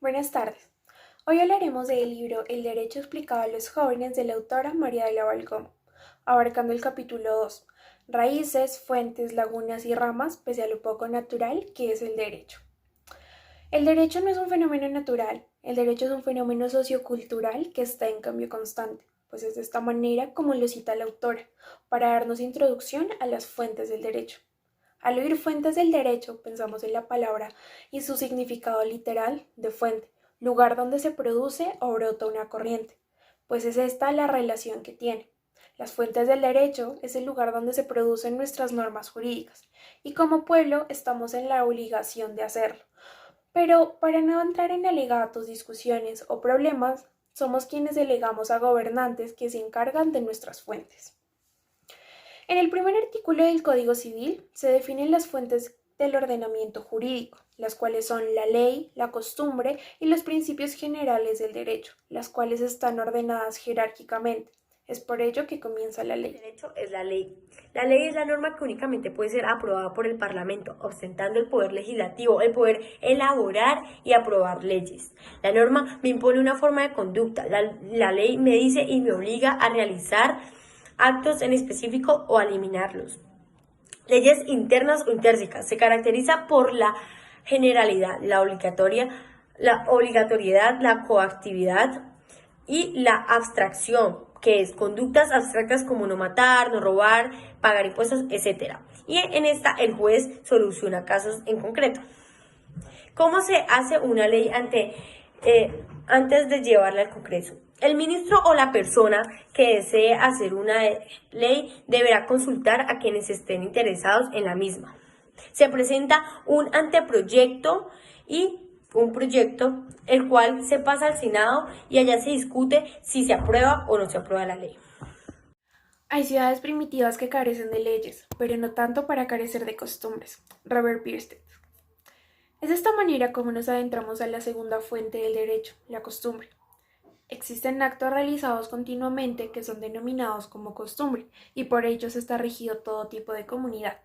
Buenas tardes. Hoy hablaremos del libro El derecho explicado a los jóvenes de la autora María de la Valgoma, abarcando el capítulo 2, Raíces, fuentes, lagunas y ramas, pese a lo poco natural que es el derecho. El derecho no es un fenómeno natural, el derecho es un fenómeno sociocultural que está en cambio constante, pues es de esta manera como lo cita la autora, para darnos introducción a las fuentes del derecho. Al oír fuentes del derecho, pensamos en la palabra y su significado literal de fuente, lugar donde se produce o brota una corriente, pues es esta la relación que tiene. Las fuentes del derecho es el lugar donde se producen nuestras normas jurídicas, y como pueblo estamos en la obligación de hacerlo. Pero para no entrar en alegatos, discusiones o problemas, somos quienes delegamos a gobernantes que se encargan de nuestras fuentes. En el primer artículo del Código Civil se definen las fuentes del ordenamiento jurídico, las cuales son la ley, la costumbre y los principios generales del derecho, las cuales están ordenadas jerárquicamente. Es por ello que comienza la ley. El derecho es la ley. La ley es la norma que únicamente puede ser aprobada por el Parlamento, ostentando el poder legislativo, el poder elaborar y aprobar leyes. La norma me impone una forma de conducta. La ley me dice y me obliga a realizar actos en específico o a eliminarlos. Leyes internas o intrínsecas. Se caracteriza por la generalidad, la obligatoriedad, la coactividad y la abstracción, que es conductas abstractas como no matar, no robar, pagar impuestos, etc. Y en esta el juez soluciona casos en concreto. ¿Cómo se hace una ley antes de llevarla al Congreso? El ministro o la persona que desee hacer una ley deberá consultar a quienes estén interesados en la misma. Se presenta un anteproyecto y un proyecto, el cual se pasa al Senado y allá se discute si se aprueba o no se aprueba la ley. Hay ciudades primitivas que carecen de leyes, pero no tanto para carecer de costumbres. Robert Bierstedt. Es de esta manera como nos adentramos a la segunda fuente del derecho, la costumbre. Existen actos realizados continuamente que son denominados como costumbre, y por ellos está regido todo tipo de comunidad.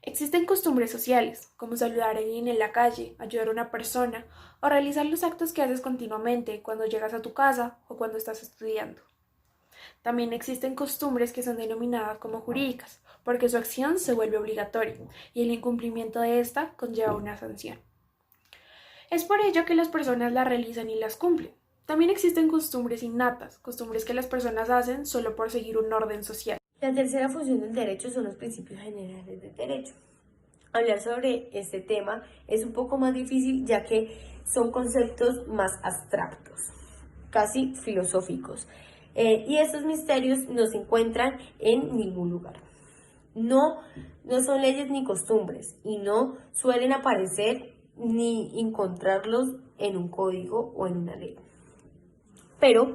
Existen costumbres sociales, como saludar a alguien en la calle, ayudar a una persona, o realizar los actos que haces continuamente cuando llegas a tu casa o cuando estás estudiando. También existen costumbres que son denominadas como jurídicas, porque su acción se vuelve obligatoria, y el incumplimiento de esta conlleva una sanción. Es por ello que las personas las realizan y las cumplen. También existen costumbres innatas, costumbres que las personas hacen solo por seguir un orden social. La tercera función del derecho son los principios generales del derecho. Hablar sobre este tema es un poco más difícil, ya que son conceptos más abstractos, casi filosóficos. Y estos misterios no se encuentran en ningún lugar. No son leyes ni costumbres y no suelen aparecer ni encontrarlos en un código o en una ley. Pero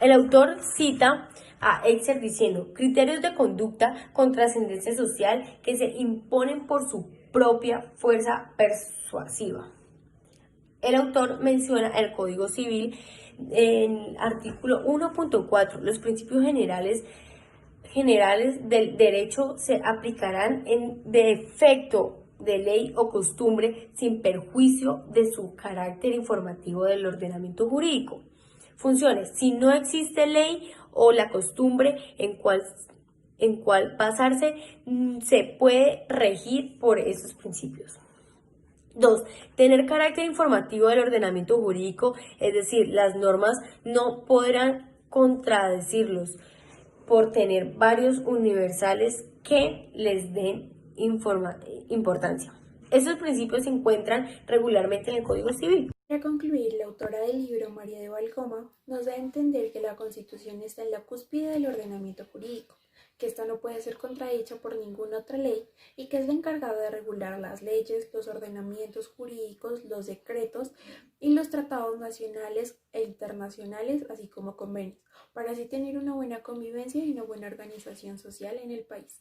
el autor cita a Eichner diciendo: criterios de conducta con trascendencia social que se imponen por su propia fuerza persuasiva. El autor menciona el Código Civil en el artículo 1.4. Los principios generales del derecho se aplicarán de efecto de ley o costumbre sin perjuicio de su carácter informativo del ordenamiento jurídico. Funciones: si no existe ley o la costumbre en cual basarse, se puede regir por esos principios. 2. Tener carácter informativo del ordenamiento jurídico, es decir, las normas no podrán contradecirlos por tener varios universales que les den importancia. Esos principios se encuentran regularmente en el Código Civil. Para concluir, la autora del libro, María de Valgoma, nos da a entender que la Constitución está en la cúspide del ordenamiento jurídico, que ésta no puede ser contradicha por ninguna otra ley y que es la encargada de regular las leyes, los ordenamientos jurídicos, los decretos y los tratados nacionales e internacionales, así como convenios, para así tener una buena convivencia y una buena organización social en el país.